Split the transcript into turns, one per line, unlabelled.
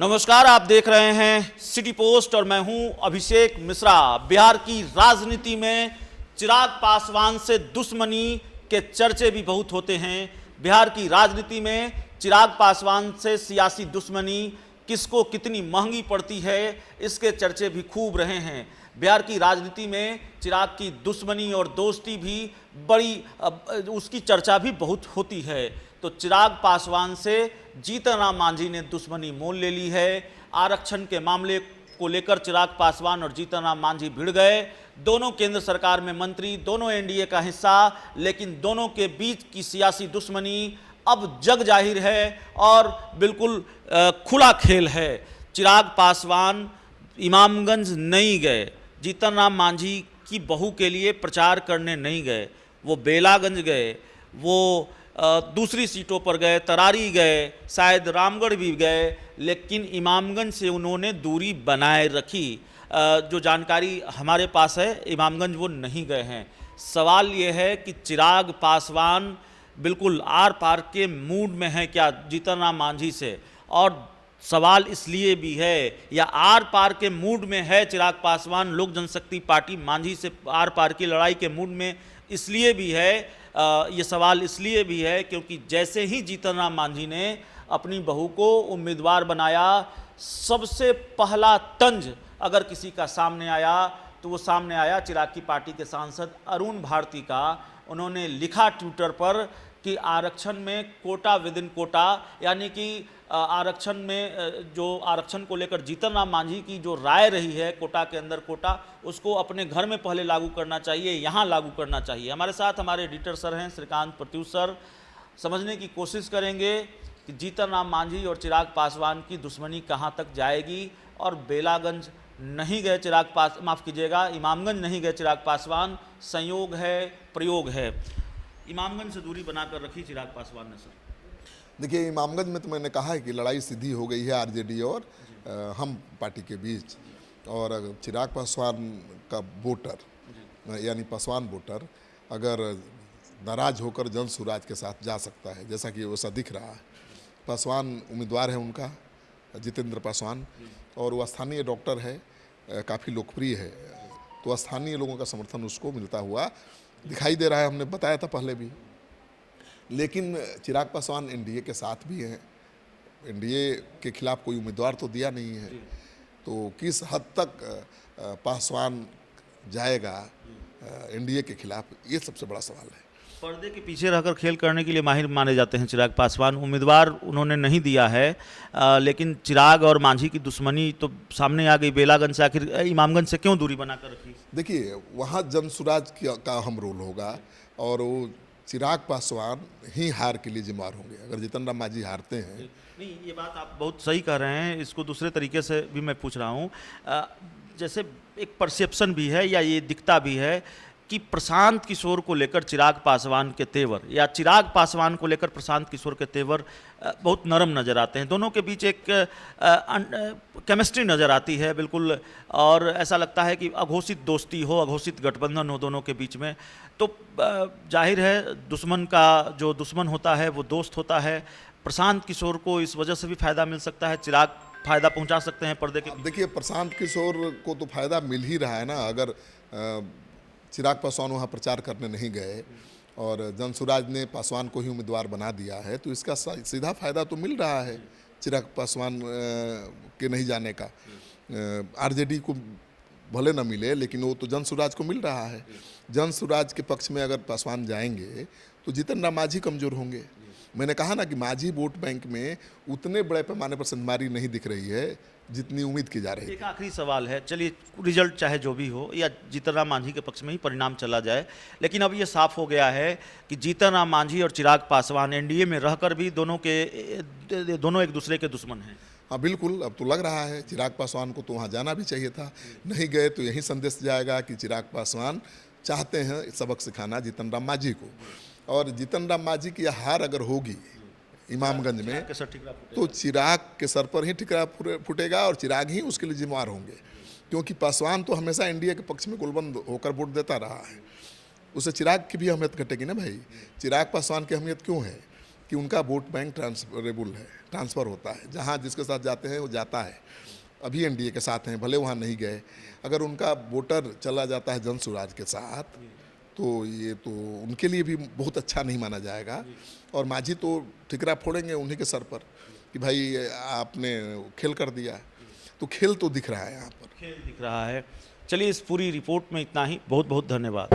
नमस्कार, आप देख रहे हैं सिटी पोस्ट और मैं हूं अभिषेक मिश्रा। बिहार की राजनीति में चिराग पासवान से दुश्मनी के चर्चे भी बहुत होते हैं। बिहार की राजनीति में चिराग पासवान से सियासी दुश्मनी किसको कितनी महंगी पड़ती है, इसके चर्चे भी खूब रहे हैं। बिहार की राजनीति में चिराग की दुश्मनी और दोस्ती भी बड़ी उसकी चर्चा भी बहुत होती है। तो चिराग पासवान से जीतन राम मांझी ने दुश्मनी मोल ले ली है। आरक्षण के मामले को लेकर चिराग पासवान और जीतन राम मांझी भिड़ गए। दोनों केंद्र सरकार में मंत्री, दोनों एनडीए का हिस्सा, लेकिन दोनों के बीच की सियासी दुश्मनी अब जग जाहिर है और बिल्कुल खुला खेल है। चिराग पासवान इमामगंज नहीं गए, जीतन राम मांझी की बहू के लिए प्रचार करने नहीं गए, वो बेलागंज गए, वो दूसरी सीटों पर गए, तरारी गए, शायद रामगढ़ भी गए, लेकिन इमामगंज से उन्होंने दूरी बनाए रखी। जो जानकारी हमारे पास है, इमामगंज वो नहीं गए हैं। सवाल ये है कि चिराग पासवान बिल्कुल आर पार के मूड में है क्या जीतन राम मांझी से, और सवाल इसलिए भी है, या आर पार के मूड में है चिराग पासवान लोक जनशक्ति पार्टी मांझी से आर पार की लड़ाई के मूड में इसलिए भी है। ये सवाल इसलिए भी है क्योंकि जैसे ही जीतन राम मांझी ने अपनी बहू को उम्मीदवार बनाया, सबसे पहला तंज अगर किसी का सामने आया तो वो सामने आया चिराग की पार्टी के सांसद अरुण भारती का। उन्होंने लिखा ट्विटर पर कि आरक्षण में कोटा विद इन कोटा, यानी कि आरक्षण में जो आरक्षण को लेकर जीतन राम मांझी की जो राय रही है कोटा के अंदर कोटा, उसको अपने घर में पहले लागू करना चाहिए, यहाँ लागू करना चाहिए। हमारे साथ हमारे एडिटर सर हैं श्रीकांत प्रत्युष सर। समझने की कोशिश करेंगे कि जीतन राम मांझी और चिराग पासवान की दुश्मनी कहाँ तक जाएगी। और बेलागंज नहीं गए चिराग माफ़ कीजिएगा, इमामगंज नहीं गए चिराग पासवान, संयोग है, प्रयोग है। इमामगंज से दूरी बनाकर रखी चिराग पासवान ने। सर
देखिए, इमामगंज में तो मैंने कहा है कि लड़ाई सीधी हो गई है आरजेडी और हम पार्टी के बीच, और चिराग पासवान का वोटर यानी पासवान वोटर अगर नाराज होकर जन सुराज के साथ जा सकता है, जैसा कि वैसा दिख रहा है। पासवान उम्मीदवार है उनका, जितेंद्र पासवान, और वो स्थानीय डॉक्टर है, काफ़ी लोकप्रिय है, तो स्थानीय लोगों का समर्थन उसको मिलता हुआ दिखाई दे रहा है। हमने बताया था पहले भी। लेकिन चिराग पासवान एनडीए के साथ भी हैं, एनडीए के खिलाफ कोई उम्मीदवार तो दिया नहीं है, तो किस हद तक पासवान जाएगा एनडीए के खिलाफ, ये सबसे बड़ा सवाल है।
पर्दे के पीछे रहकर खेल करने के लिए माहिर माने जाते हैं चिराग पासवान। उम्मीदवार उन्होंने नहीं दिया है, लेकिन चिराग और मांझी की दुश्मनी तो सामने आ गई। बेलागंज से आखिर इमामगंज से क्यों दूरी बनाकर रखी?
देखिए, वहाँ जनसुराज का अहम रोल होगा और वो चिराग पासवान ही हार के लिए जिम्मेदार होंगे अगर जीतन राम मांझी हारते हैं।
नहीं, ये बात आप बहुत सही कह रहे हैं। इसको दूसरे तरीके से भी मैं पूछ रहा हूँ। जैसे एक परसेप्शन भी है या ये दिखता भी है कि प्रशांत किशोर को लेकर चिराग पासवान के तेवर, या चिराग पासवान को लेकर प्रशांत किशोर के तेवर बहुत नरम नज़र आते हैं। दोनों के बीच एक केमिस्ट्री नज़र आती है बिल्कुल, और ऐसा लगता है कि अघोषित दोस्ती हो, अघोषित गठबंधन हो दोनों के बीच में। तो जाहिर है दुश्मन का जो दुश्मन होता है वो दोस्त होता है। प्रशांत किशोर को इस वजह से भी फ़ायदा मिल सकता है, चिराग फ़ायदा पहुँचा सकते हैं पर्दे के।
देखिए, प्रशांत किशोर को तो फायदा मिल ही रहा है ना। अगर चिराग पासवान वहाँ प्रचार करने नहीं गए और जनसुराज ने पासवान को ही उम्मीदवार बना दिया है, तो इसका सीधा फायदा तो मिल रहा है चिराग पासवान के नहीं जाने का। आरजेडी को भले न मिले, लेकिन वो तो जनसुराज को मिल रहा है। जनसुराज के पक्ष में अगर पासवान जाएंगे तो जीतन राम मांझी कमज़ोर होंगे। मैंने कहा ना कि मांझी वोट बैंक में उतने बड़े पैमाने पर संदमारी नहीं दिख रही है जितनी उम्मीद की जा रही है।
एक आखिरी सवाल है, चलिए रिजल्ट चाहे जो भी हो, या जीतन राम मांझी के पक्ष में ही परिणाम चला जाए, लेकिन अब ये साफ हो गया है कि जीतन राम मांझी और चिराग पासवान एनडीए में रहकर भी दोनों एक दूसरे के दुश्मन हैं।
हाँ बिल्कुल, अब तो लग रहा है चिराग पासवान को तो वहाँ जाना भी चाहिए था, नहीं गए तो यही संदेश जाएगा कि चिराग पासवान चाहते हैं सबक सिखाना जीतन राम मांझी को। और जीतन राम मांझी की हार अगर होगी इमामगंज में, तो चिराग के सर पर ही ठिकरा फूटेगा और चिराग ही उसके लिए जिम्मेदार होंगे, क्योंकि पासवान तो हमेशा एनडीए के पक्ष में गोलबंद होकर वोट देता रहा है। उससे चिराग की भी अहमियत घटेगी ना भाई। चिराग पासवान की अहमियत क्यों है? कि उनका वोट बैंक ट्रांसफरेबल है, ट्रांसफ़र होता है, जहाँ जिसके साथ जाते हैं वो जाता है। अभी एनडीए के साथ हैं, भले वहाँ नहीं गए, अगर उनका वोटर चला जाता है जन स्वराज के साथ तो ये तो उनके लिए भी बहुत अच्छा नहीं माना जाएगा। और मांझी तो ठिकरा फोड़ेंगे उन्हीं के सर पर कि भाई आपने खेल कर दिया। तो खेल तो दिख रहा है यहाँ पर,
खेल दिख रहा है। चलिए, इस पूरी रिपोर्ट में इतना ही। बहुत बहुत धन्यवाद।